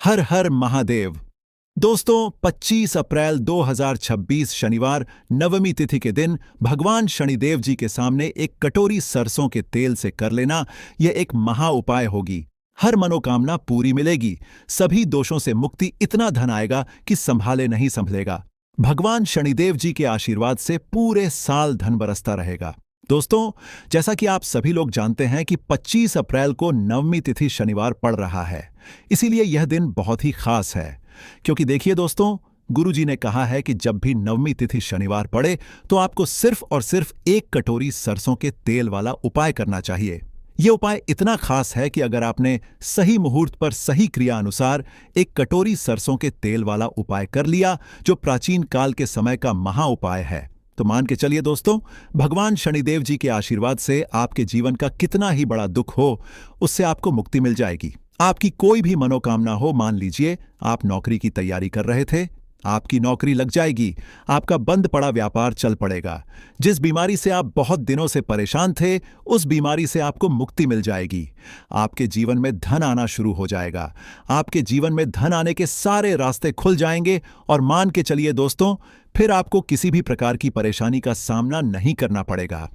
हर हर महादेव। दोस्तों, 25 अप्रैल 2026 शनिवार नवमी तिथि के दिन भगवान शनिदेव जी के सामने एक कटोरी सरसों के तेल से कर लेना यह एक महा उपाय होगी। हर मनोकामना पूरी मिलेगी, सभी दोषों से मुक्ति, इतना धन आएगा कि संभाले नहीं संभलेगा। भगवान शनिदेव जी के आशीर्वाद से पूरे साल धन बरसता रहेगा। दोस्तों, जैसा कि आप सभी लोग जानते हैं कि 25 अप्रैल को नवमी तिथि शनिवार पड़ रहा है, इसीलिए यह दिन बहुत ही खास है। क्योंकि देखिए दोस्तों, गुरुजी ने कहा है कि जब भी नवमी तिथि शनिवार पड़े तो आपको सिर्फ और सिर्फ एक कटोरी सरसों के तेल वाला उपाय करना चाहिए। यह उपाय इतना खास है कि अगर आपने सही मुहूर्त पर सही क्रिया अनुसार एक कटोरी सरसों के तेल वाला उपाय कर लिया, जो प्राचीन काल के समय का महा उपाय है, तो मान के चलिए दोस्तों, भगवान शनिदेव जी के आशीर्वाद से आपके जीवन का कितना ही बड़ा दुख हो, उससे आपको मुक्ति मिल जाएगी। आपकी कोई भी मनोकामना हो, मान लीजिए आप नौकरी की तैयारी कर रहे थे, आपकी नौकरी लग जाएगी, आपका बंद पड़ा व्यापार चल पड़ेगा। जिस बीमारी से आप बहुत दिनों से परेशान थे, उस बीमारी से आपको मुक्ति मिल जाएगी। आपके जीवन में धन आना शुरू हो जाएगा। आपके जीवन में धन आने के सारे रास्ते खुल जाएंगे और मान के चलिए दोस्तों, फिर आपको किसी भी प्रकार की परेशानी का सामना नहीं करना पड़ेगा।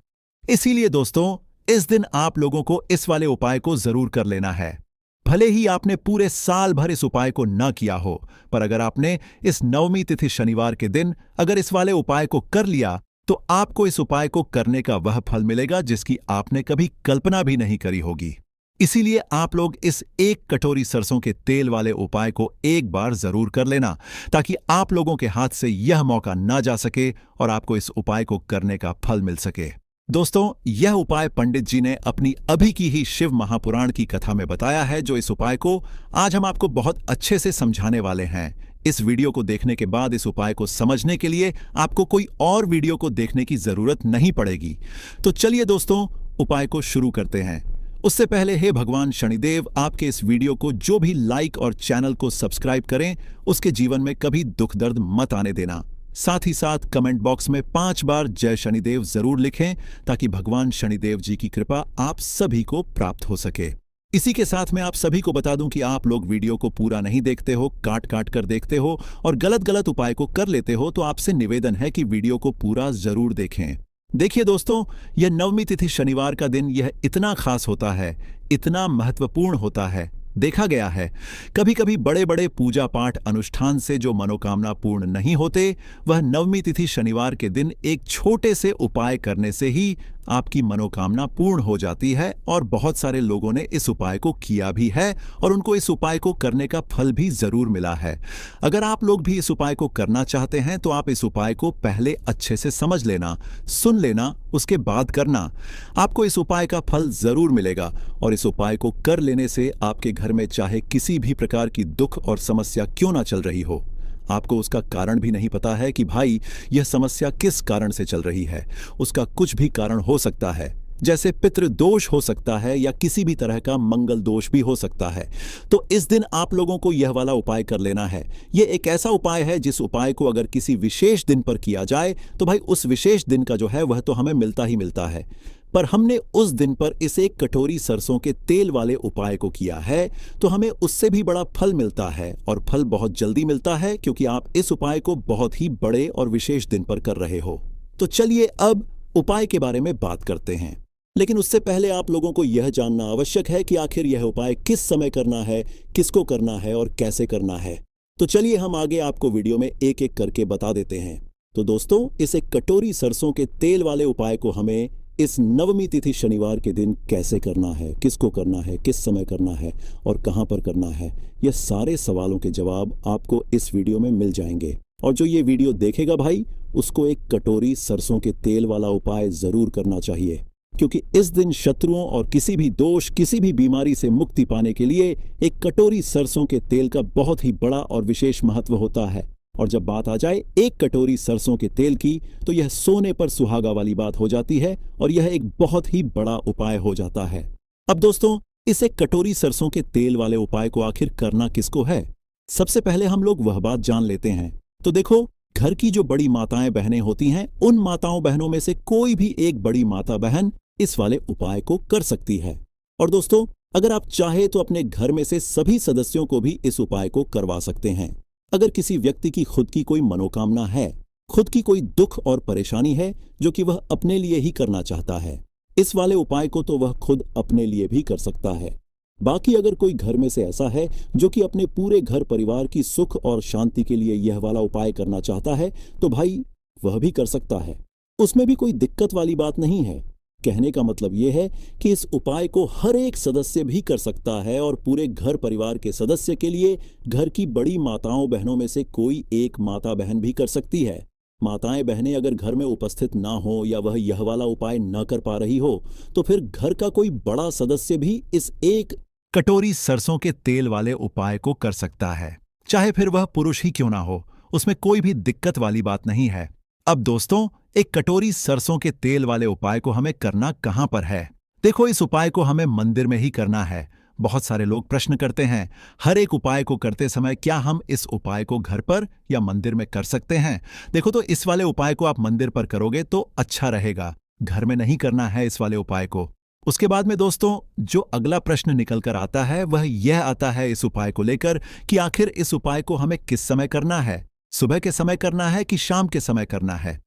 इसीलिए दोस्तों, इस दिन आप लोगों को इस वाले उपाय को जरूर कर लेना है। भले ही आपने पूरे साल भर इस उपाय को न किया हो, पर अगर आपने इस नवमी तिथि शनिवार के दिन अगर इस वाले उपाय को कर लिया, तो आपको इस उपाय को करने का वह फल मिलेगा जिसकी आपने कभी कल्पना भी नहीं करी होगी। इसीलिए आप लोग इस एक कटोरी सरसों के तेल वाले उपाय को एक बार जरूर कर लेना, ताकि आप लोगों के हाथ से यह मौका ना जा सके और आपको इस उपाय को करने का फल मिल सके। दोस्तों, यह उपाय पंडित जी ने अपनी अभी की ही शिव महापुराण की कथा में बताया है, जो इस उपाय को आज हम आपको बहुत अच्छे से समझाने वाले हैं। इस वीडियो को देखने के बाद इस उपाय को समझने के लिए आपको कोई और वीडियो को देखने की जरूरत नहीं पड़ेगी। तो चलिए दोस्तों, उपाय को शुरू करते हैं। उससे पहले हे भगवान शनिदेव, आपके इस वीडियो को जो भी लाइक और चैनल को सब्सक्राइब करें, उसके जीवन में कभी दुख दर्द मत आने देना। साथ ही साथ कमेंट बॉक्स में 5 बार जय शनिदेव जरूर लिखें, ताकि भगवान शनिदेव जी की कृपा आप सभी को प्राप्त हो सके। इसी के साथ मैं आप सभी को बता दूं कि आप लोग वीडियो को पूरा नहीं देखते हो, काट काट कर देखते हो और गलत गलत उपाय को कर लेते हो, तो आपसे निवेदन है कि वीडियो को पूरा जरूर देखें। देखिए दोस्तों, यह नवमी तिथि शनिवार का दिन यह इतना खास होता है, इतना महत्वपूर्ण होता है। देखा गया है कभी कभी बड़े बड़े पूजा पाठ अनुष्ठान से जो मनोकामना पूर्ण नहीं होते, वह नवमी तिथि शनिवार के दिन एक छोटे से उपाय करने से ही आपकी मनोकामना पूर्ण हो जाती है। और बहुत सारे लोगों ने इस उपाय को किया भी है और उनको इस उपाय को करने का फल भी जरूर मिला है। अगर आप लोग भी इस उपाय को करना चाहते हैं, तो आप इस उपाय को पहले अच्छे से समझ लेना, सुन लेना, उसके बाद करना। आपको इस उपाय का फल जरूर मिलेगा और इस उपाय को कर लेने से आपके घर में चाहे किसी भी प्रकार की दुख और समस्या क्यों ना चल रही हो, आपको उसका कारण भी नहीं पता है कि भाई यह समस्या किस कारण से चल रही है, उसका कुछ भी कारण हो सकता है, जैसे पितृदोष हो सकता है या किसी भी तरह का मंगल दोष भी हो सकता है। तो इस दिन आप लोगों को यह वाला उपाय कर लेना है। यह एक ऐसा उपाय है जिस उपाय को अगर किसी विशेष दिन पर किया जाए, तो भाई उस विशेष दिन का जो है वह तो हमें मिलता ही मिलता है। पर हमने उस दिन पर इस एक कटोरी सरसों के तेल वाले उपाय को किया है, तो हमें उससे भी बड़ा फल मिलता है और फल बहुत जल्दी मिलता है, क्योंकि आप इस उपाय को बहुत ही बड़े और विशेष दिन पर कर रहे हो। तो चलिए अब उपाय के बारे में बात करते हैं। लेकिन उससे पहले आप लोगों को यह जानना आवश्यक है कि आखिर यह उपाय किस समय करना है, किसको करना है और कैसे करना है। तो चलिए हम आगे आपको वीडियो में एक एक करके बता देते हैं। तो दोस्तों, इस एक कटोरी सरसों के तेल वाले उपाय को हमें इस नवमी तिथि शनिवार के दिन कैसे करना है, किसको करना है, किस समय करना है और कहां पर करना है, यह सारे सवालों के जवाब आपको इस वीडियो में मिल जाएंगे। और जो ये वीडियो देखेगा भाई, उसको एक कटोरी सरसों के तेल वाला उपाय जरूर करना चाहिए, क्योंकि इस दिन शत्रुओं और किसी भी दोष, किसी भी बीमारी से मुक्ति पाने के लिए एक कटोरी सरसों के तेल का बहुत ही बड़ा और विशेष महत्व होता है। और जब बात आ जाए एक कटोरी सरसों के तेल की, तो यह सोने पर सुहागा वाली बात हो जाती है और यह एक बहुत ही बड़ा उपाय हो जाता है। अब दोस्तों, इस एक कटोरी सरसों के तेल वाले उपाय को आखिर करना किसको है, सबसे पहले हम लोग वह बात जान लेते हैं। तो देखो, घर की जो बड़ी माताएं बहनें होती हैं, उन माताओं बहनों में से कोई भी एक बड़ी माता बहन इस वाले उपाय को कर सकती है। और दोस्तों, अगर आप चाहे तो अपने घर में से सभी सदस्यों को भी इस उपाय को करवा सकते हैं। अगर किसी व्यक्ति की खुद की कोई मनोकामना है, खुद की कोई दुख और परेशानी है जो कि वह अपने लिए ही करना चाहता है, इस वाले उपाय को तो वह खुद अपने लिए भी कर सकता है। बाकी अगर कोई घर में से ऐसा है जो कि अपने पूरे घर परिवार की सुख और शांति के लिए यह वाला उपाय करना चाहता है, तो भाई वह भी कर सकता है। उसमें भी कोई दिक्कत वाली बात नहीं है। कहने का मतलब यह है कि इस उपाय को हर एक सदस्य भी कर सकता है और पूरे घर परिवार के सदस्य के लिए घर की बड़ी माताओं बहनों में से कोई एक माता बहन भी कर सकती है। माताएं बहनें अगर घर में उपस्थित ना हो या वह यह वाला उपाय न कर पा रही हो, तो फिर घर का कोई बड़ा सदस्य भी इस एक कटोरी सरसों के तेल वाले उपाय को कर सकता है, चाहे फिर वह पुरुष ही क्यों ना हो। उसमें कोई भी दिक्कत वाली बात नहीं है। अब दोस्तों, एक कटोरी सरसों के तेल वाले उपाय को हमें करना कहां पर है? देखो, इस उपाय को हमें मंदिर में ही करना है। बहुत सारे लोग प्रश्न करते हैं, हर एक उपाय को करते समय क्या हम इस उपाय को घर पर या मंदिर में कर सकते हैं? देखो, तो इस वाले उपाय को आप मंदिर पर करोगे तो अच्छा रहेगा, घर में नहीं करना है इस वाले उपाय को। उसके बाद में दोस्तों, जो अगला प्रश्न निकल कर आता है वह यह आता है इस उपाय को लेकर कि आखिर इस उपाय को हमें किस समय करना है? सुबह के समय करना है कि शाम के समय करना है?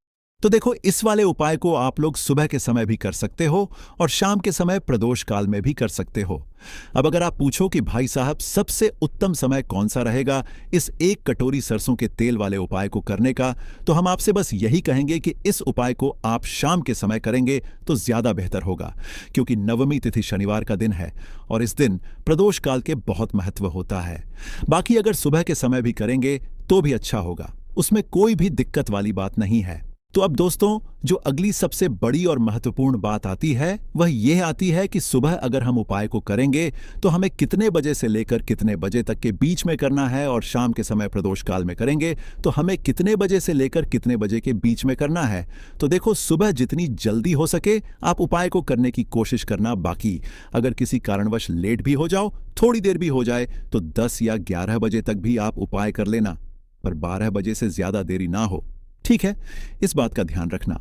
तो देखो, इस वाले उपाय को आप लोग सुबह के समय भी कर सकते हो और शाम के समय प्रदोष काल में भी कर सकते हो। अब अगर आप पूछो कि भाई साहब सबसे उत्तम समय कौन सा रहेगा इस एक कटोरी सरसों के तेल वाले उपाय को करने का, तो हम आपसे बस यही कहेंगे कि इस उपाय को आप शाम के समय करेंगे तो ज्यादा बेहतर होगा, क्योंकि नवमी तिथि शनिवार का दिन है और इस दिन प्रदोष काल के बहुत महत्व होता है। बाकी अगर सुबह के समय भी करेंगे तो भी अच्छा होगा, उसमें कोई भी दिक्कत वाली बात नहीं है। तो अब दोस्तों, जो अगली सबसे बड़ी और महत्वपूर्ण बात आती है वह यह आती है कि सुबह अगर हम उपाय को करेंगे तो हमें कितने बजे से लेकर कितने बजे तक के बीच में करना है, और शाम के समय प्रदोष काल में करेंगे तो हमें कितने बजे से लेकर कितने बजे के बीच में करना है। तो देखो, सुबह जितनी जल्दी हो सके आप उपाय को करने की कोशिश करना। बाकी अगर किसी कारणवश लेट भी हो जाओ, थोड़ी देर भी हो जाए, तो 10 या 11 बजे तक भी आप उपाय कर लेना, पर 12 बजे से ज्यादा देरी ना हो, ठीक है? इस बात का ध्यान रखना।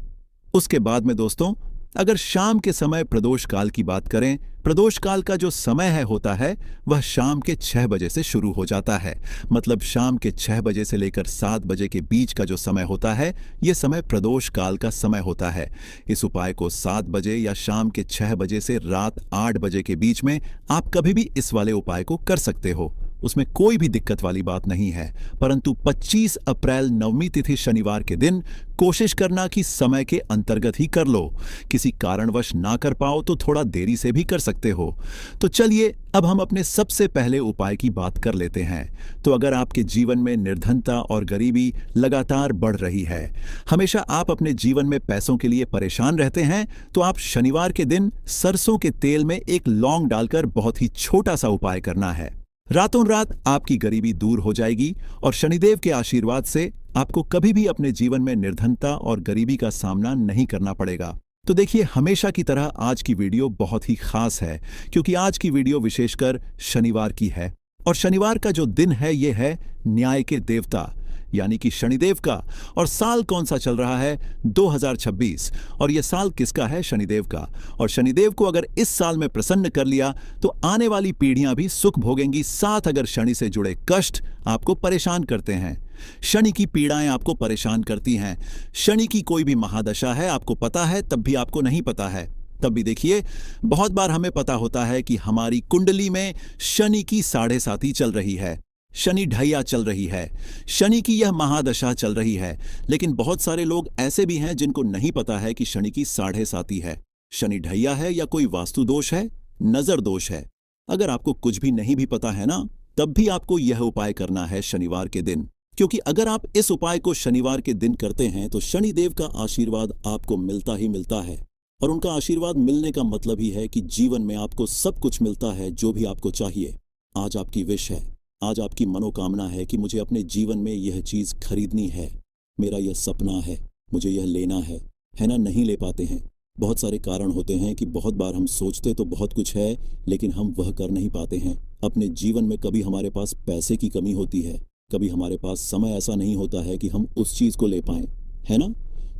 उसके बाद में दोस्तों, अगर शाम के समय प्रदोष काल की बात करें, प्रदोष काल का जो समय होता है वह शाम के 6 बजे से शुरू हो जाता है। मतलब शाम के 6 बजे से लेकर 7 बजे के बीच का जो समय होता है, यह समय प्रदोष काल का समय होता है। इस उपाय को 7 बजे या शाम के 6 बजे से रात 8 बजे के बीच में आप कभी भी इस वाले उपाय को कर सकते हो, उसमें कोई भी दिक्कत वाली बात नहीं है। परंतु 25 अप्रैल नवमी तिथि शनिवार के दिन कोशिश करना कि समय के अंतर्गत ही कर लो। किसी कारणवश ना कर पाओ तो थोड़ा देरी से भी कर सकते हो। तो चलिए अब हम अपने सबसे पहले उपाय की बात कर लेते हैं। तो अगर आपके जीवन में निर्धनता और गरीबी लगातार बढ़ रही है, हमेशा आप अपने जीवन में पैसों के लिए परेशान रहते हैं, तो आप शनिवार के दिन सरसों के तेल में एक लौंग डालकर बहुत ही छोटा सा उपाय करना है। रातों रात आपकी गरीबी दूर हो जाएगी और शनिदेव के आशीर्वाद से आपको कभी भी अपने जीवन में निर्धनता और गरीबी का सामना नहीं करना पड़ेगा। तो देखिए, हमेशा की तरह आज की वीडियो बहुत ही खास है, क्योंकि आज की वीडियो विशेषकर शनिवार की है और शनिवार का जो दिन है ये है न्याय के देवता यानी कि शनिदेव का। और साल कौन सा चल रहा है? 2026। और यह साल किसका है? शनिदेव का। और शनिदेव को अगर इस साल में प्रसन्न कर लिया तो आने वाली पीढ़ियां भी सुख भोगेंगी। साथ अगर शनि से जुड़े कष्ट आपको परेशान करते हैं, शनि की पीड़ाएं आपको परेशान करती हैं, शनि की कोई भी महादशा है आपको पता है तब भी आपको नहीं पता है, तब भी देखिए बहुत बार हमें पता होता है कि हमारी कुंडली में शनि की 7.5 चल रही है, शनि ढैया चल रही है, शनि की यह महादशा चल रही है। लेकिन बहुत सारे लोग ऐसे भी हैं जिनको नहीं पता है कि शनि की 7.5 है, शनि ढैया है या कोई वास्तु दोष है, नजर दोष है। अगर आपको कुछ भी नहीं भी पता है ना, तब भी आपको यह उपाय करना है शनिवार के दिन, क्योंकि अगर आप इस उपाय को शनिवार के दिन करते हैं तो शनिदेव का आशीर्वाद आपको मिलता ही मिलता है। और उनका आशीर्वाद मिलने का मतलब ही है कि जीवन में आपको सब कुछ मिलता है जो भी आपको चाहिए। आज आपकी विश है, आज आपकी मनोकामना है कि मुझे अपने जीवन में यह चीज खरीदनी है, मेरा यह सपना है, मुझे यह लेना है ना? नहीं ले पाते हैं। बहुत सारे कारण होते हैं कि बहुत बार हम सोचते तो बहुत कुछ है लेकिन हम वह कर नहीं पाते हैं। अपने जीवन में कभी हमारे पास पैसे की कमी होती है, कभी हमारे पास समय ऐसा नहीं होता है कि हम उस चीज को ले पाएं, है ना?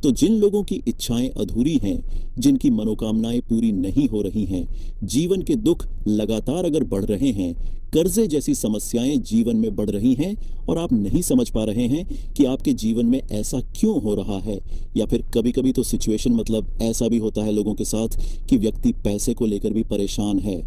तो जिन लोगों की इच्छाएं अधूरी हैं, जिनकी मनोकामनाएं पूरी नहीं हो रही हैं, जीवन के दुख लगातार अगर बढ़ रहे हैं, कर्जे जैसी समस्याएं जीवन में बढ़ रही हैं और आप नहीं समझ पा रहे हैं कि आपके जीवन में ऐसा क्यों हो रहा है, या फिर कभी कभी तो सिचुएशन मतलब ऐसा भी होता है लोगों के साथ कि व्यक्ति पैसे को लेकर भी परेशान है,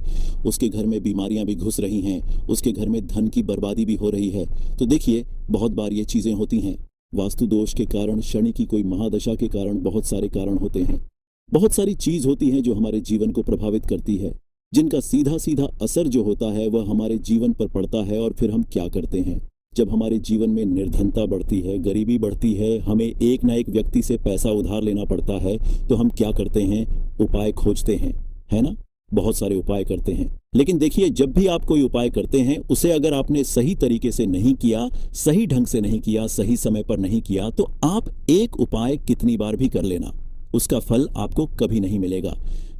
उसके घर में बीमारियां भी घुस रही हैं, उसके घर में धन की बर्बादी भी हो रही है। तो देखिए, बहुत बार ये चीजें होती हैं। वास्तु दोष के कारण, शनि की कोई महादशा के कारण बहुत सारे कारण होते हैं। बहुत सारी चीज होती हैं जो हमारे जीवन को प्रभावित करती है, जिनका सीधा सीधा असर जो होता है वह हमारे जीवन पर पड़ता है। और फिर हम क्या करते हैं, जब हमारे जीवन में निर्धनता बढ़ती है, गरीबी बढ़ती है, हमें एक ना एक व्यक्ति से पैसा उधार लेना पड़ता है, तो हम क्या करते हैं, उपाय खोजते हैं, है ना। बहुत सारे उपाय करते हैं। लेकिन देखिए, जब भी आप कोई उपाय करते हैं, उसे अगर आपने सही तरीके से नहीं किया, सही ढंग से नहीं किया, सही समय पर नहीं किया, तो आप एक उपाय कितनी बार भी कर लेना, उसका फल आपको कभी नहीं मिलेगा।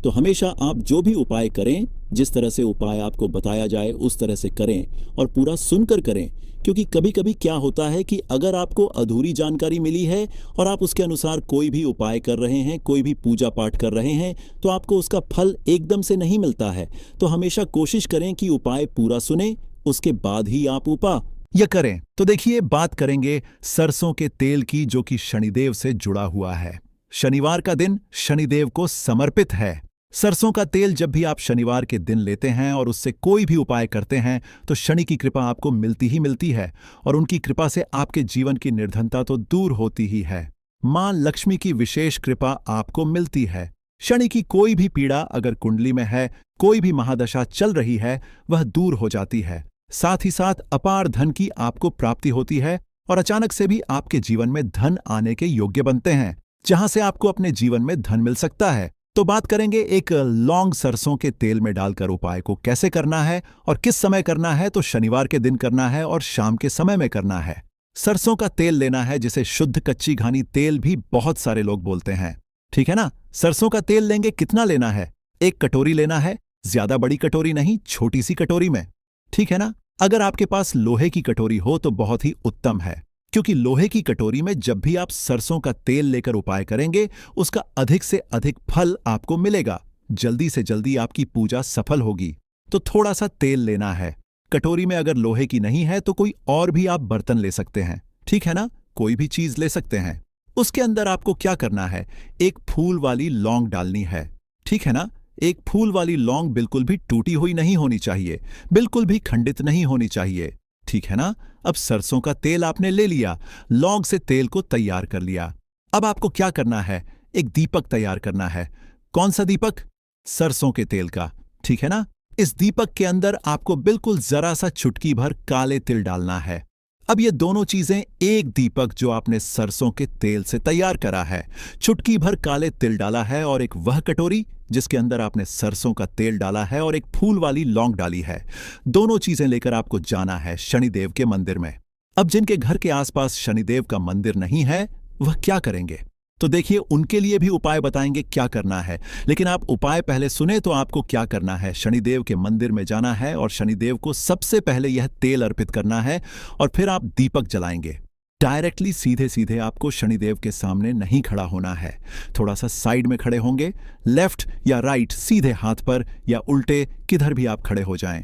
तो हमेशा आप जो भी उपाय करें, जिस तरह से उपाय आपको बताया जाए उस तरह से करें और पूरा सुनकर करें। क्योंकि कभी कभी क्या होता है कि अगर आपको अधूरी जानकारी मिली है और आप उसके अनुसार कोई भी उपाय कर रहे हैं, कोई भी पूजा पाठ कर रहे हैं, तो आपको उसका फल एकदम से नहीं मिलता है। तो हमेशा कोशिश करें कि उपाय पूरा सुने, उसके बाद ही आप उपाय करें। तो देखिए, बात करेंगे सरसों के तेल की, जो कि शनिदेव से जुड़ा हुआ है। शनिवार का दिन शनिदेव को समर्पित है। सरसों का तेल जब भी आप शनिवार के दिन लेते हैं और उससे कोई भी उपाय करते हैं, तो शनि की कृपा आपको मिलती ही मिलती है, और उनकी कृपा से आपके जीवन की निर्धनता तो दूर होती ही है। मां लक्ष्मी की विशेष कृपा आपको मिलती है। शनि की कोई भी पीड़ा अगर कुंडली में है, कोई भी महादशा चल रही है, वह दूर हो जाती है। साथ ही साथ अपार धन की आपको प्राप्ति होती है और अचानक से भी आपके जीवन में धन आने के योग्य बनते हैं, जहां से आपको अपने जीवन में धन मिल सकता है। तो बात करेंगे एक लौंग सरसों के तेल में डालकर उपाय को कैसे करना है और किस समय करना है। तो शनिवार के दिन करना है और शाम के समय में करना है। सरसों का तेल लेना है, जिसे शुद्ध कच्ची घानी तेल भी बहुत सारे लोग बोलते हैं, ठीक है ना। सरसों का तेल लेंगे, कितना लेना है, 1 कटोरी लेना है, ज्यादा बड़ी कटोरी नहीं, छोटी सी कटोरी में, ठीक है ना। अगर आपके पास लोहे की कटोरी हो तो बहुत ही उत्तम है, क्योंकि लोहे की कटोरी में जब भी आप सरसों का तेल लेकर उपाय करेंगे, उसका अधिक से अधिक फल आपको मिलेगा, जल्दी से जल्दी आपकी पूजा सफल होगी। तो थोड़ा सा तेल लेना है। कटोरी में अगर लोहे की नहीं है तो कोई और भी आप बर्तन ले सकते हैं, ठीक है ना, कोई भी चीज ले सकते हैं। उसके अंदर आपको क्या करना है, एक फूल वाली लौंग डालनी है, ठीक है ना। एक फूल वाली लौंग बिल्कुल भी टूटी हुई नहीं होनी चाहिए, बिल्कुल भी खंडित नहीं होनी चाहिए, ठीक है ना। अब सरसों का तेल आपने ले लिया, लौंग से तेल को तैयार कर लिया। अब आपको क्या करना है, एक दीपक तैयार करना है। कौन सा दीपक, सरसों के तेल का, ठीक है ना। इस दीपक के अंदर आपको बिल्कुल जरा सा चुटकी भर काले तिल डालना है। अब ये दोनों चीजें, एक दीपक जो आपने सरसों के तेल से तैयार करा है, चुटकी भर काले तिल डाला है, और एक वह कटोरी जिसके अंदर आपने सरसों का तेल डाला है और एक फूल वाली लौंग डाली है। दोनों चीजें लेकर आपको जाना है शनिदेव के मंदिर में। अब जिनके घर के आसपास शनिदेव का मंदिर नहीं है, वह क्या करेंगे, तो देखिए, उनके लिए भी उपाय बताएंगे क्या करना है। लेकिन आप उपाय पहले सुने तो आपको क्या करना है, शनिदेव के मंदिर में जाना है और शनिदेव को सबसे पहले यह तेल अर्पित करना है, और फिर आप दीपक जलाएंगे। डायरेक्टली सीधे सीधे आपको शनिदेव के सामने नहीं खड़ा होना है, थोड़ा सा साइड में खड़े होंगे, लेफ्ट या राइट, सीधे हाथ पर या उल्टे, किधर भी आप खड़े हो जाएं।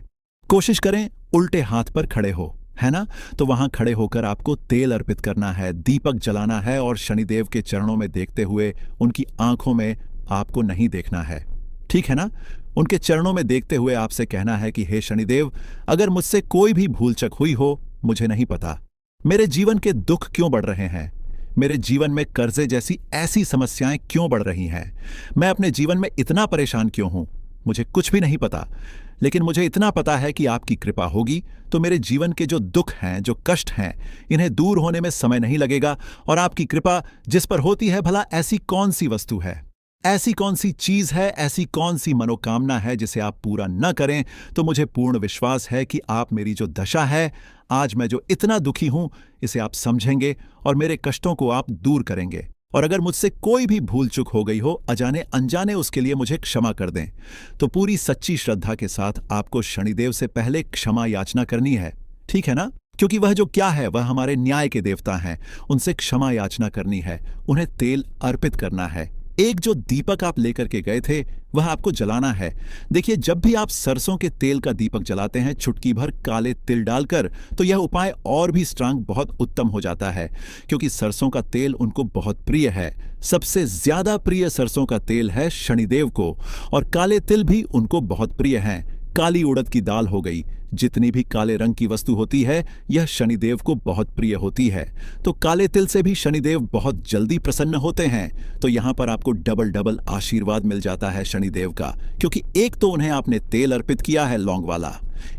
कोशिश करें उल्टे हाथ पर खड़े हो, है ना। तो वहां खड़े होकर आपको तेल अर्पित करना है, दीपक जलाना है, और शनिदेव के चरणों में देखते हुए उनकी आंखों में आपको नहीं देखना है, ठीक है ना। उनके चरणों में देखते हुए आपसे कहना है कि हे शनिदेव, अगर मुझसे कोई भी भूल चूक हुई हो, मुझे नहीं पता। मेरे जीवन के दुख क्यों बढ़ रहे हैं, मेरे जीवन में कर्जे जैसी ऐसी समस्याएं क्यों बढ़ रही हैं, मैं अपने जीवन में इतना परेशान क्यों हूं, मुझे कुछ भी नहीं पता। लेकिन मुझे इतना पता है कि आपकी कृपा होगी तो मेरे जीवन के जो दुख हैं, जो कष्ट हैं, इन्हें दूर होने में समय नहीं लगेगा। और आपकी कृपा जिस पर होती है, भला ऐसी कौन सी वस्तु है, ऐसी कौन सी चीज है, ऐसी कौन सी मनोकामना है जिसे आप पूरा न करें। तो मुझे पूर्ण विश्वास है कि आप मेरी जो दशा है, आज मैं जो इतना दुखी हूं, इसे आप समझेंगे और मेरे कष्टों को आप दूर करेंगे। और अगर मुझसे कोई भी भूल चूक हो गई हो, अजाने अनजाने, उसके लिए मुझे क्षमा कर दें। तो पूरी सच्ची श्रद्धा के साथ आपको शनिदेव से पहले क्षमा याचना करनी है, ठीक है ना। क्योंकि वह जो क्या है वह हमारे न्याय के देवता हैं। उनसे क्षमा याचना करनी है, उन्हें तेल अर्पित करना है। एक जो दीपक आप लेकर के गए थे वह आपको जलाना है। देखिए, जब भी आप सरसों के तेल का दीपक जलाते हैं चुटकी भर काले तिल डालकर, तो यह उपाय और भी स्ट्रांग बहुत उत्तम हो जाता है, क्योंकि सरसों का तेल उनको बहुत प्रिय है। सबसे ज्यादा प्रिय सरसों का तेल है शनिदेव को, और काले तिल भी उनको बहुत प्रिय हैं। काली उड़द की दाल हो गई, जितनी भी काले रंग की वस्तु होती है यह शनिदेव को बहुत प्रिय होती है। तो काले तिल से भी शनिदेव बहुत जल्दी प्रसन्न होते हैं। तो यहां पर आपको डबल डबल आशीर्वाद मिल जाता है शनिदेव का, क्योंकि एक तो उन्हें आपने तेल अर्पित किया है लौंग वाला,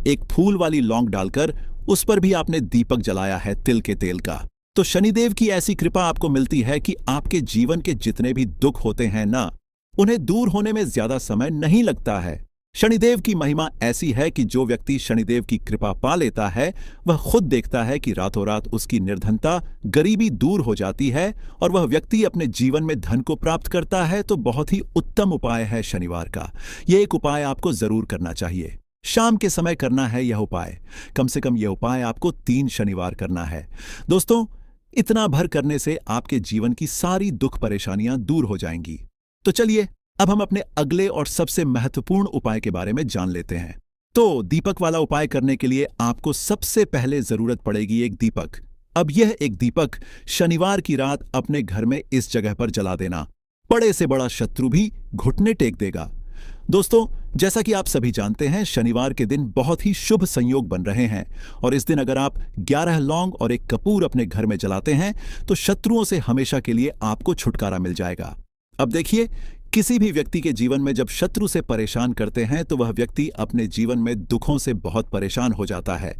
एक फूल वाली लौंग डालकर उस पर भी आपने दीपक जलाया है तिल के तेल का। तो शनिदेव की ऐसी कृपा आपको मिलती है कि आपके जीवन के जितने भी दुख होते हैं ना, उन्हें दूर होने में ज्यादा समय नहीं लगता है। शनिदेव की महिमा ऐसी है कि जो व्यक्ति शनिदेव की कृपा पा लेता है वह खुद देखता है कि रातों रात उसकी निर्धनता, गरीबी दूर हो जाती है और वह व्यक्ति अपने जीवन में धन को प्राप्त करता है। तो बहुत ही उत्तम उपाय है शनिवार का। यह एक उपाय आपको जरूर करना चाहिए। शाम के समय करना है यह उपाय। कम से कम यह उपाय आपको 3 शनिवार करना है। दोस्तों, इतना भर करने से आपके जीवन की सारी दुख परेशानियां दूर हो जाएंगी। तो चलिए अब हम अपने अगले और सबसे महत्वपूर्ण उपाय के बारे में जान लेते हैं। तो दीपक वाला उपाय करने के लिए आपको सबसे पहले जरूरत पड़ेगी एक दीपक। अब यह एक दीपक शनिवार की रात अपने घर में इस जगह पर जला देना। बड़े से बड़ा शत्रु भी घुटने टेक देगा। दोस्तों, जैसा कि आप सभी जानते हैं, शनिवार के दिन बहुत ही शुभ संयोग बन रहे हैं, और इस दिन अगर आप 11 लौंग और एक कपूर अपने घर में जलाते हैं तो शत्रुओं से हमेशा के लिए आपको छुटकारा मिल जाएगा। अब देखिए, किसी भी व्यक्ति के जीवन में जब शत्रु से परेशान करते हैं तो वह व्यक्ति अपने जीवन में दुखों से बहुत परेशान हो जाता है।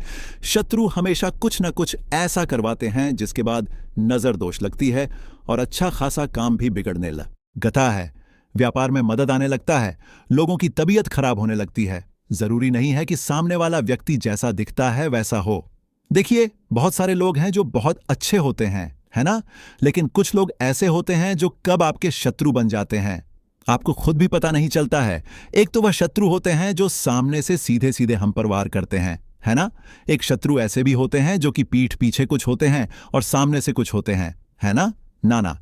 शत्रु हमेशा कुछ न कुछ ऐसा करवाते हैं जिसके बाद नजर दोष लगती है और अच्छा खासा काम भी बिगड़ने लगता है। व्यापार में मदद आने लगता है, लोगों की तबीयत खराब होने लगती है। जरूरी नहीं है कि सामने वाला व्यक्ति जैसा दिखता है वैसा हो। देखिए, बहुत सारे लोग हैं जो बहुत अच्छे होते हैं, है ना, लेकिन कुछ लोग ऐसे होते हैं जो कब आपके शत्रु बन जाते हैं आपको खुद भी पता नहीं चलता है। एक तो वह शत्रु होते हैं जो सामने से सीधे सीधे हम पर वार करते हैं, है ना। एक शत्रु ऐसे भी होते हैं जो कि पीठ पीछे कुछ होते हैं और सामने से कुछ होते हैं, है ना। ना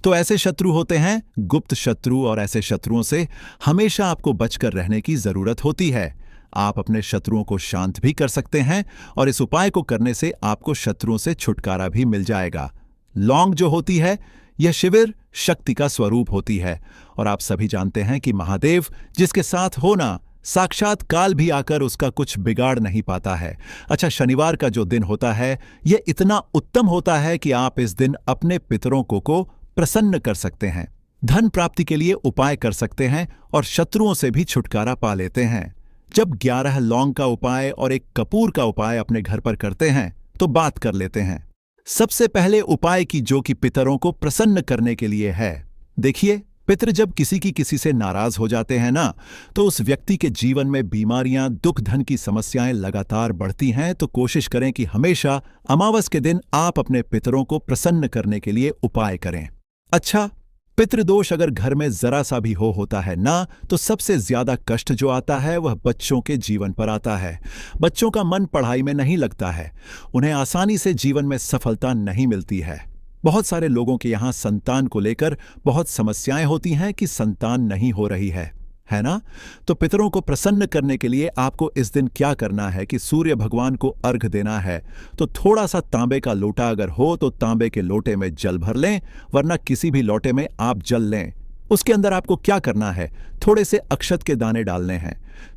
तो ऐसे शत्रु होते हैं गुप्त शत्रु, और ऐसे शत्रुओं से हमेशा आपको बचकर रहने की जरूरत होती है। आप अपने शत्रुओं को शांत भी कर सकते हैं, और इस उपाय को करने से आपको शत्रुओं से छुटकारा भी मिल जाएगा। लौंग जो होती है यह शिविर शक्ति का स्वरूप होती है, और आप सभी जानते हैं कि महादेव जिसके साथ होना, साक्षात काल भी आकर उसका कुछ बिगाड़ नहीं पाता है। अच्छा, शनिवार का जो दिन होता है यह इतना उत्तम होता है कि आप इस दिन अपने पितरों को प्रसन्न कर सकते हैं, धन प्राप्ति के लिए उपाय कर सकते हैं और शत्रुओं से भी छुटकारा पा लेते हैं। जब 11 लौंग का उपाय और एक कपूर का उपाय अपने घर पर करते हैं तो बात कर लेते हैं सबसे पहले उपाय की, जो कि पितरों को प्रसन्न करने के लिए है। देखिए, पितृ जब किसी से नाराज हो जाते हैं ना, तो उस व्यक्ति के जीवन में बीमारियां, दुख, धन की समस्याएं लगातार बढ़ती हैं। तो कोशिश करें कि हमेशा अमावस के दिन आप अपने पितरों को प्रसन्न करने के लिए उपाय करें। अच्छा, पितृदोष अगर घर में जरा सा भी होता है ना, तो सबसे ज्यादा कष्ट जो आता है वह बच्चों के जीवन पर आता है। बच्चों का मन पढ़ाई में नहीं लगता है, उन्हें आसानी से जीवन में सफलता नहीं मिलती है। बहुत सारे लोगों के यहाँ संतान को लेकर बहुत समस्याएं होती हैं कि संतान नहीं हो रही है ना। तो पितरों को प्रसन्न करने के लिए आपको इस दिन क्या करना है कि सूर्य भगवान को अर्घ देना है। तो थोड़ा सा तांबे का लोटा अगर हो तो तांबे के लोटे में जल भर लें, वरना किसी भी लोटे में आप जल लें। उसके अंदर आपको क्या करना है, थोड़े से अक्षत के दाने डालने हैं,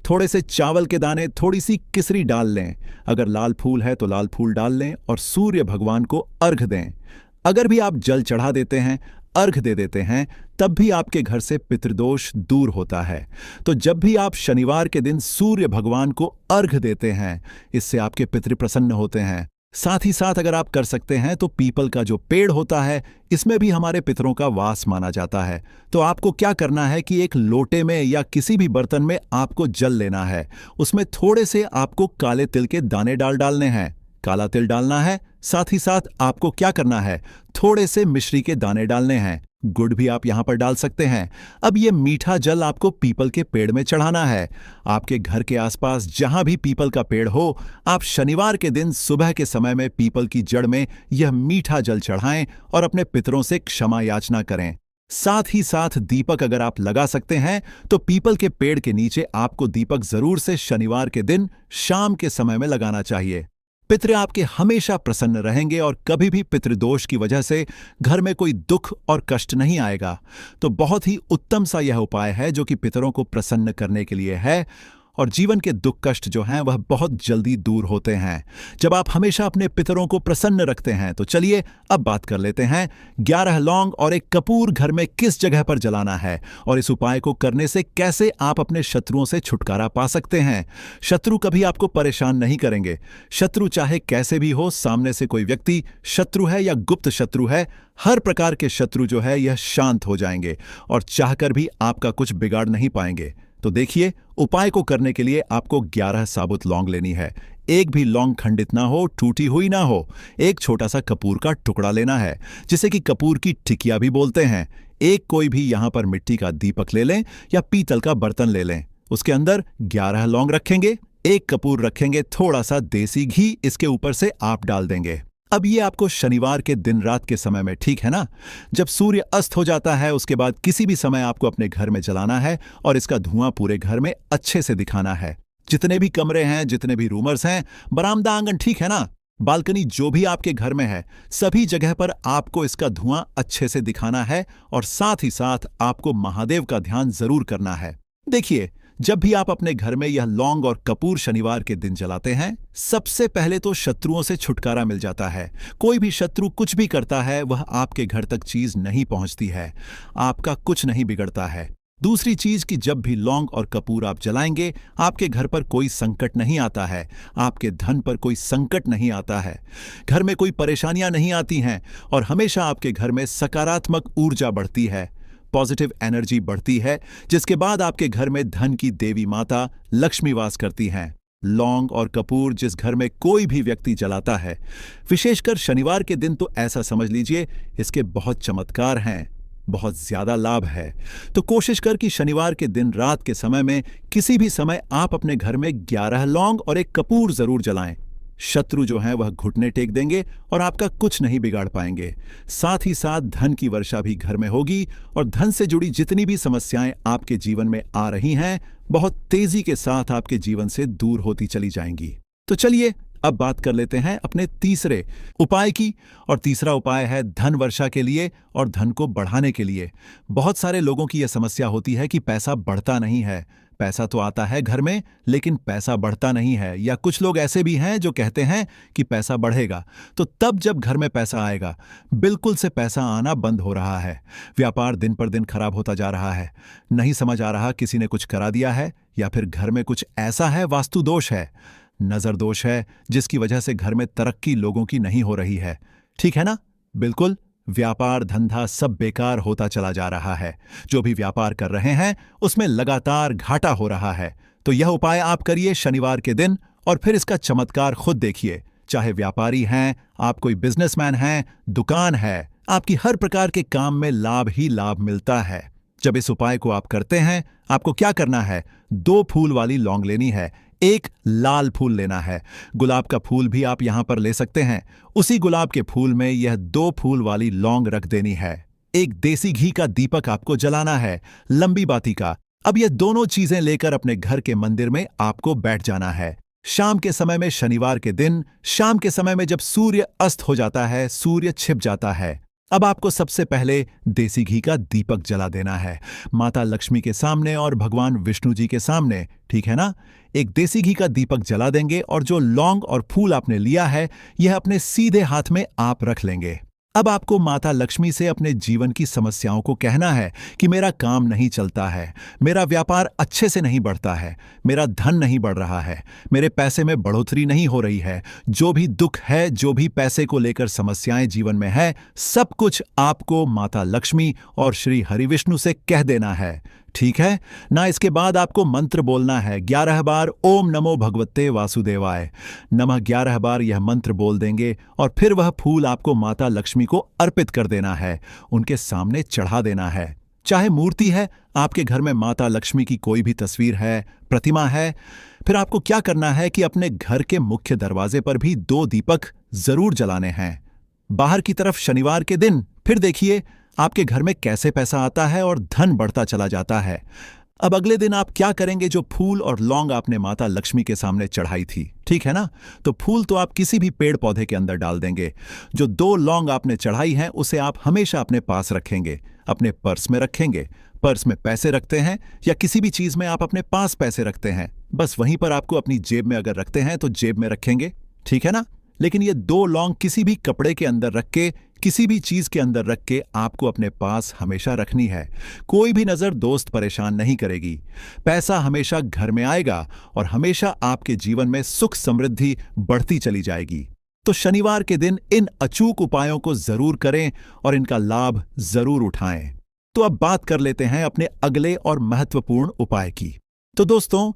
थोड़े से चावल के दाने, थोड़ी सी किसरी डाल लें। अगर लाल फूल है तो लाल फूल डाल लें और सूर्य भगवान को अर्घ दें। अगर भी आप जल चढ़ा देते हैं, अर्घ दे देते हैं, तब भी आपके घर से पितृदोष दूर होता है। तो जब भी आप शनिवार के दिन सूर्य भगवान को अर्घ देते हैं, इससे आपके पितृ प्रसन्न होते हैं। साथ ही साथ अगर आप कर सकते हैं तो पीपल का जो पेड़ होता है, इसमें भी हमारे पितरों का वास माना जाता है। तो आपको क्या करना है कि एक लोटे में या किसी भी बर्तन में आपको जल लेना है, उसमें थोड़े से आपको काले तिल के दाने डालने हैं, काला तिल डालना है। साथ ही साथ आपको क्या करना है, थोड़े से मिश्री के दाने डालने हैं, गुड़ भी आप यहां पर डाल सकते हैं। अब ये मीठा जल आपको पीपल के पेड़ में चढ़ाना है। आपके घर के आसपास जहां भी पीपल का पेड़ हो, आप शनिवार के दिन सुबह के समय में पीपल की जड़ में यह मीठा जल चढ़ाएं और अपने पितरों से क्षमा याचना करें। साथ ही साथ दीपक अगर आप लगा सकते हैं तो पीपल के पेड़ के नीचे आपको दीपक जरूर से शनिवार के दिन शाम के समय में लगाना चाहिए। पितृ आपके हमेशा प्रसन्न रहेंगे और कभी भी पितृदोष की वजह से घर में कोई दुख और कष्ट नहीं आएगा। तो बहुत ही उत्तम सा यह उपाय है जो कि पितरों को प्रसन्न करने के लिए है, और जीवन के दुख कष्ट जो हैं वह बहुत जल्दी दूर होते हैं जब आप हमेशा अपने पितरों को प्रसन्न रखते हैं। तो चलिए अब बात कर लेते हैं 11 लौंग और एक कपूर घर में किस जगह पर जलाना है और इस उपाय को करने से कैसे आप अपने शत्रुओं से छुटकारा पा सकते हैं। शत्रु कभी आपको परेशान नहीं करेंगे। शत्रु चाहे कैसे भी हो, सामने से कोई व्यक्ति शत्रु है या गुप्त शत्रु है, हर प्रकार के शत्रु जो है यह शांत हो जाएंगे और चाहकर भी आपका कुछ बिगाड़ नहीं पाएंगे। तो देखिए, उपाय को करने के लिए आपको 11 साबुत लौंग लेनी है। एक भी लौंग खंडित ना हो, टूटी हुई ना हो। एक छोटा सा कपूर का टुकड़ा लेना है, जिसे कि कपूर की टिकिया भी बोलते हैं। एक कोई भी यहां पर मिट्टी का दीपक ले लें या पीतल का बर्तन ले लें। उसके अंदर 11 लौंग रखेंगे, एक कपूर रखेंगे, थोड़ा सा देसी घी इसके ऊपर से आप डाल देंगे। अब ये आपको शनिवार के दिन रात के समय में, ठीक है ना, जब सूर्य अस्त हो जाता है उसके बाद किसी भी समय आपको अपने घर में जलाना है और इसका धुआं पूरे घर में अच्छे से दिखाना है। जितने भी कमरे हैं, जितने भी रूमर्स हैं, बरामदा, आंगन, ठीक है ना, बालकनी, जो भी आपके घर में है, सभी जगह पर आपको इसका धुआं अच्छे से दिखाना है और साथ ही साथ आपको महादेव का ध्यान जरूर करना है। देखिए, जब भी आप अपने घर में यह लौंग और कपूर शनिवार के दिन जलाते हैं, सबसे पहले तो शत्रुओं से छुटकारा मिल जाता है। कोई भी शत्रु कुछ भी करता है वह आपके घर तक चीज नहीं पहुंचती है, आपका कुछ नहीं बिगड़ता है। दूसरी चीज कि जब भी लौंग और कपूर आप जलाएंगे, आपके घर पर कोई संकट नहीं आता है, आपके धन पर कोई संकट नहीं आता है, घर में कोई परेशानियां नहीं आती हैं और हमेशा आपके घर में सकारात्मक ऊर्जा बढ़ती है, पॉजिटिव एनर्जी बढ़ती है, जिसके बाद आपके घर में धन की देवी माता लक्ष्मी वास करती हैं। लौंग और कपूर जिस घर में कोई भी व्यक्ति जलाता है, विशेषकर शनिवार के दिन, तो ऐसा समझ लीजिए इसके बहुत चमत्कार हैं, बहुत ज्यादा लाभ है। तो कोशिश कर कि शनिवार के दिन रात के समय में किसी भी समय आप अपने घर में 11 लौंग और एक कपूर जरूर जलाएं। शत्रु जो हैं वह घुटने टेक देंगे और आपका कुछ नहीं बिगाड़ पाएंगे। साथ ही साथ धन की वर्षा भी घर में होगी और धन से जुड़ी जितनी भी समस्याएं आपके जीवन में आ रही हैं, बहुत तेजी के साथ आपके जीवन से दूर होती चली जाएंगी। तो चलिए अब बात कर लेते हैं अपने तीसरे उपाय की, और तीसरा उपाय है धन वर्षा के लिए और धन को बढ़ाने के लिए। बहुत सारे लोगों की यह समस्या होती है कि पैसा बढ़ता नहीं है। पैसा तो आता है घर में लेकिन पैसा बढ़ता नहीं है, या कुछ लोग ऐसे भी हैं जो कहते हैं कि पैसा बढ़ेगा। तो तब जब घर में पैसा आएगा, बिल्कुल से पैसा आना बंद हो रहा है, व्यापार दिन पर दिन खराब होता जा रहा है, नहीं समझ आ रहा किसी ने कुछ करा दिया है या फिर घर में कुछ ऐसा है, वास्तु दोष है, नजर दोष है, जिसकी वजह से घर में तरक्की लोगों की नहीं हो रही है। ठीक है ना, बिल्कुल व्यापार धंधा सब बेकार होता चला जा रहा है। जो भी व्यापार कर रहे हैं उसमें लगातार घाटा हो रहा है। तो यह उपाय आप करिए शनिवार के दिन और फिर इसका चमत्कार खुद देखिए। चाहे व्यापारी हैं, आप कोई बिजनेसमैन हैं, दुकान है, आपकी हर प्रकार के काम में लाभ ही लाभ मिलता है। जब इस उपाय को आप करते हैं, आपको क्या करना है, 2 फूल वाली लौंग लेनी है, एक लाल फूल लेना है। गुलाब का फूल भी आप यहां पर ले सकते हैं। उसी गुलाब के फूल में यह 2 फूल वाली लौंग रख देनी है। एक देसी घी का दीपक आपको जलाना है, लंबी बाती का। अब ये दोनों चीजें लेकर अपने घर के मंदिर में आपको बैठ जाना है। शाम के समय में, शनिवार के दिन शाम के समय में, जब सूर्य अस्त हो जाता है, सूर्य छिप जाता है, अब आपको सबसे पहले देसी घी का दीपक जला देना है, माता लक्ष्मी के सामने और भगवान विष्णु जी के सामने। ठीक है ना, एक देसी घी का दीपक जला देंगे और जो लौंग और फूल आपने लिया है, यह अपने सीधे हाथ में आप रख लेंगे। अब आपको माता लक्ष्मी से अपने जीवन की समस्याओं को कहना है कि मेरा काम नहीं चलता है, मेरा व्यापार अच्छे से नहीं बढ़ता है, मेरा धन नहीं बढ़ रहा है, मेरे पैसे में बढ़ोतरी नहीं हो रही है, जो भी दुख है, जो भी पैसे को लेकर समस्याएं जीवन में है, सब कुछ आपको माता लक्ष्मी और श्री हरिविष्णु से कह देना है। ठीक है ना। इसके बाद आपको मंत्र बोलना है 11 बार, ओम नमो भगवते वासुदेवाय नमः। 11 बार यह मंत्र बोल देंगे और फिर वह फूल आपको माता लक्ष्मी को अर्पित कर देना है, उनके सामने चढ़ा देना है। चाहे मूर्ति है, आपके घर में माता लक्ष्मी की कोई भी तस्वीर है, प्रतिमा है, फिर आपको क्या करना है कि अपने घर के मुख्य दरवाजे पर भी 2 दीपक जरूर जलाने हैं। बाहर की तरफ शनिवार के दिन फिर देखिए आपके घर में कैसे पैसा आता है और धन बढ़ता चला जाता है। अब अगले दिन आप क्या करेंगे? जो फूल और लौंग आपने माता लक्ष्मी के सामने चढ़ाई थी, ठीक है ना, तो फूल तो आप किसी भी पेड़ पौधे के अंदर डाल देंगे। जो 2 लौंग आपने चढ़ाई हैं उसे आप हमेशा अपने पास रखेंगे, अपने पर्स में रखेंगे। पर्स में पैसे रखते हैं या किसी भी चीज में आप अपने पास पैसे रखते हैं, बस वहीं पर आपको अपनी जेब में अगर रखते हैं तो जेब में रखेंगे, ठीक है ना। लेकिन ये 2 लौंग किसी भी कपड़े के अंदर रख के, किसी भी चीज के अंदर रख के आपको अपने पास हमेशा रखनी है। कोई भी नजर दोस्त परेशान नहीं करेगी। पैसा हमेशा घर में आएगा और हमेशा आपके जीवन में सुख समृद्धि बढ़ती चली जाएगी। तो शनिवार के दिन इन अचूक उपायों को जरूर करें और इनका लाभ जरूर उठाएं। तो अब बात कर लेते हैं अपने अगले और महत्वपूर्ण उपाय की। तो दोस्तों,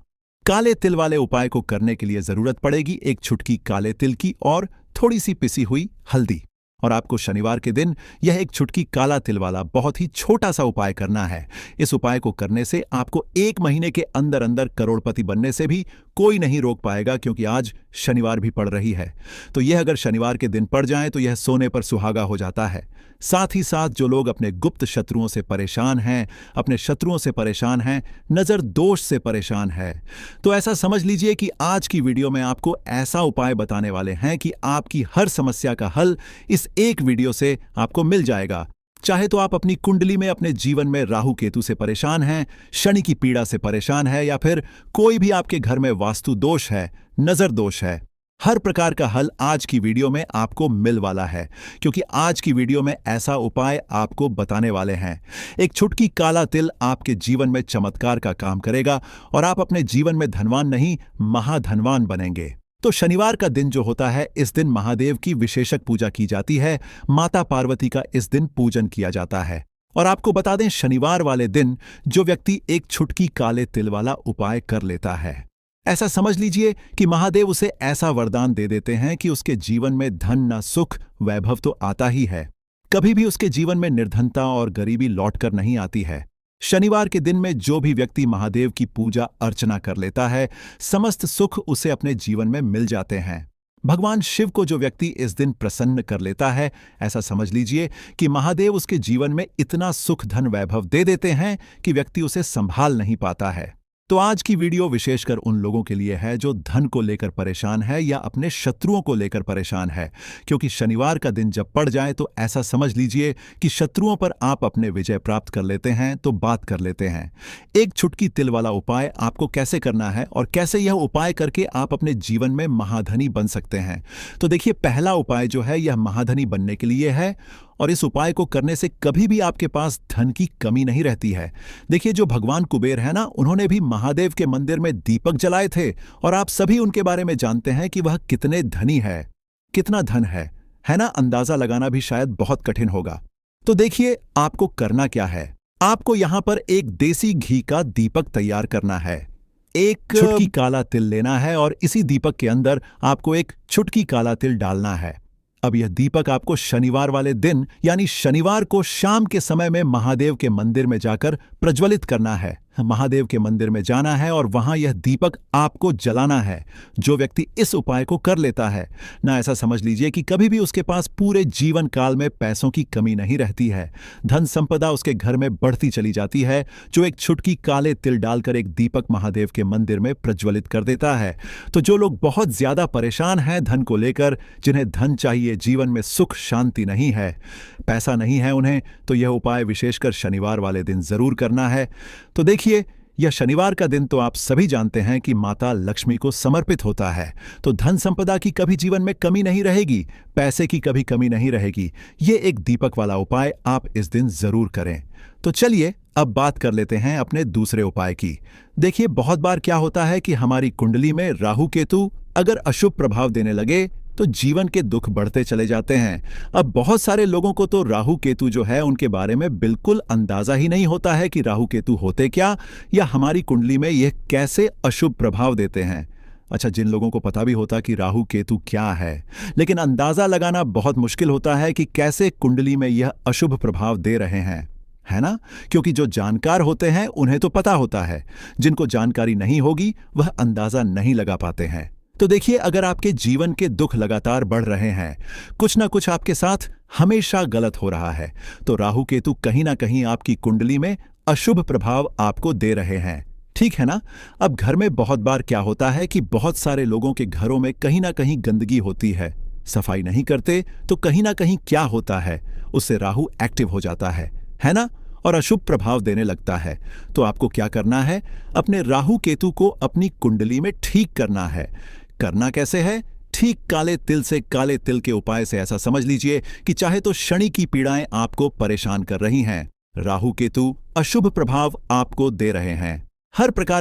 काले तिल वाले उपाय को करने के लिए जरूरत पड़ेगी 1 चुटकी काले तिल की और थोड़ी सी पिसी हुई हल्दी। और आपको शनिवार के दिन यह 1 चुटकी काला तिल वाला बहुत ही छोटा सा उपाय करना है। इस उपाय को करने से आपको 1 महीने के अंदर अंदर करोड़पति बनने से भी कोई नहीं रोक पाएगा, क्योंकि आज शनिवार भी पड़ रही है। तो यह अगर शनिवार के दिन पड़ जाए तो यह सोने पर सुहागा हो जाता है। साथ ही साथ जो लोग अपने गुप्त शत्रुओं से परेशान हैं, अपने शत्रुओं से परेशान हैं, नजर दोष से परेशान है, तो ऐसा समझ लीजिए कि आज की वीडियो में आपको ऐसा उपाय बताने वाले हैं कि आपकी हर समस्या का हल इस एक वीडियो से आपको मिल जाएगा। चाहे तो आप अपनी कुंडली में अपने जीवन में राहु केतु से परेशान हैं, शनि की पीड़ा से परेशान है, या फिर कोई भी आपके घर में वास्तु दोष है, नजर दोष है, हर प्रकार का हल आज की वीडियो में आपको मिल वाला है। क्योंकि आज की वीडियो में ऐसा उपाय आपको बताने वाले हैं। 1 चुटकी काला तिल आपके जीवन में चमत्कार का काम करेगा और आप अपने जीवन में धनवान नहीं, महाधनवान बनेंगे। तो शनिवार का दिन जो होता है, इस दिन महादेव की विशेषक पूजा की जाती है। माता पार्वती का इस दिन पूजन किया जाता है। और आपको बता दें, शनिवार वाले दिन जो व्यक्ति 1 चुटकी काले तिल वाला उपाय कर लेता है, ऐसा समझ लीजिए कि महादेव उसे ऐसा वरदान दे देते हैं कि उसके जीवन में धन न सुख वैभव तो आता ही है, कभी भी उसके जीवन में निर्धनता और गरीबी लौटकर नहीं आती है। शनिवार के दिन में जो भी व्यक्ति महादेव की पूजा अर्चना कर लेता है, समस्त सुख उसे अपने जीवन में मिल जाते हैं। भगवान शिव को जो व्यक्ति इस दिन प्रसन्न कर लेता है, ऐसा समझ लीजिए कि महादेव उसके जीवन में इतना सुख धन वैभव दे देते हैं कि व्यक्ति उसे संभाल नहीं पाता है। तो आज की वीडियो विशेषकर उन लोगों के लिए है जो धन को लेकर परेशान है या अपने शत्रुओं को लेकर परेशान है, क्योंकि शनिवार का दिन जब पड़ जाए तो ऐसा समझ लीजिए कि शत्रुओं पर आप अपने विजय प्राप्त कर लेते हैं। तो बात कर लेते हैं 1 चुटकी तिल वाला उपाय आपको कैसे करना है और कैसे यह उपाय करके आप अपने जीवन में महाधनी बन सकते हैं। तो देखिए, पहला उपाय जो है यह महाधनी बनने के लिए है और इस उपाय को करने से कभी भी आपके पास धन की कमी नहीं रहती है। देखिए, जो भगवान कुबेर है ना, उन्होंने भी महादेव के मंदिर में दीपक जलाए थे और आप सभी उनके बारे में जानते हैं कि वह कितने धनी है, कितना धन है ना। अंदाजा लगाना भी शायद बहुत कठिन होगा। तो देखिए, आपको करना क्या है। आपको यहां पर 1 देसी घी का दीपक तैयार करना है। 1 चुटकी काला तिल लेना है और इसी दीपक के अंदर आपको 1 चुटकी काला तिल डालना है। अब यह दीपक आपको शनिवार वाले दिन यानी शनिवार को शाम के समय में महादेव के मंदिर में जाकर प्रज्वलित करना है। महादेव के मंदिर में जाना है और वहां यह दीपक आपको जलाना है। जो व्यक्ति इस उपाय को कर लेता है ना, ऐसा समझ लीजिए कि कभी भी उसके पास पूरे जीवन काल में पैसों की कमी नहीं रहती है। धन संपदा उसके घर में बढ़ती चली जाती है। जो 1 चुटकी काले तिल डालकर 1 दीपक महादेव के मंदिर में प्रज्वलित कर देता है। तो जो लोग बहुत ज्यादा परेशान हैं धन को लेकर, जिन्हें धन चाहिए, जीवन में सुख शांति नहीं है, पैसा नहीं है उन्हें, तो यह उपाय विशेषकर शनिवार वाले दिन जरूर करना है। तो देखिए, यह शनिवार का दिन तो आप सभी जानते हैं कि माता लक्ष्मी को समर्पित होता है। तो धन संपदा की कभी जीवन में कमी नहीं रहेगी, पैसे की कभी कमी नहीं रहेगी। ये 1 दीपक वाला उपाय आप इस दिन जरूर करें। तो चलिए अब बात कर लेते हैं अपने दूसरे उपाय की। देखिए, बहुत बार क्या होता है कि हमारी कुंडली में राहु केतु अगर अशुभ प्रभाव देने लगे तो जीवन के दुख बढ़ते चले जाते हैं। अब बहुत सारे लोगों को तो राहु केतु जो है उनके बारे में बिल्कुल अंदाजा ही नहीं होता है कि राहु केतु होते क्या या हमारी कुंडली में यह कैसे अशुभ प्रभाव देते हैं। अच्छा, जिन लोगों को पता भी होता कि राहु केतु क्या है, लेकिन अंदाजा लगाना बहुत मुश्किल होता है कि कैसे कुंडली में यह अशुभ प्रभाव दे रहे हैं, है ना? क्योंकि जो जानकार होते हैं उन्हें तो पता होता है, जिनको जानकारी नहीं होगी वह अंदाजा नहीं लगा पाते हैं। तो देखिए, अगर आपके जीवन के दुख लगातार बढ़ रहे हैं, कुछ ना कुछ आपके साथ हमेशा गलत हो रहा है, तो राहु केतु कहीं ना कहीं आपकी कुंडली में अशुभ प्रभाव आपको दे रहे हैं। ठीक है ना? अब घर में बहुत बार क्या होता है कि बहुत सारे लोगों के घरों में कहीं ना कहीं गंदगी होती है, सफाई नहीं करते तो कहीं ना कहीं क्या होता है, उससे राहु एक्टिव हो जाता है ना? और अशुभ प्रभाव देने लगता है। तो आपको क्या करना है? अपने राहु केतु को अपनी कुंडली में ठीक करना है। करना कैसे है? ठीक काले तिल से काले तिल के उपाय से ऐसा समझ लीजिए कि चाहे तो शनि की पीड़ाएं आपको परेशान कर रही हैं, राहु केतु अशुभ प्रभाव आपको दे रहे हैं, हर प्रकार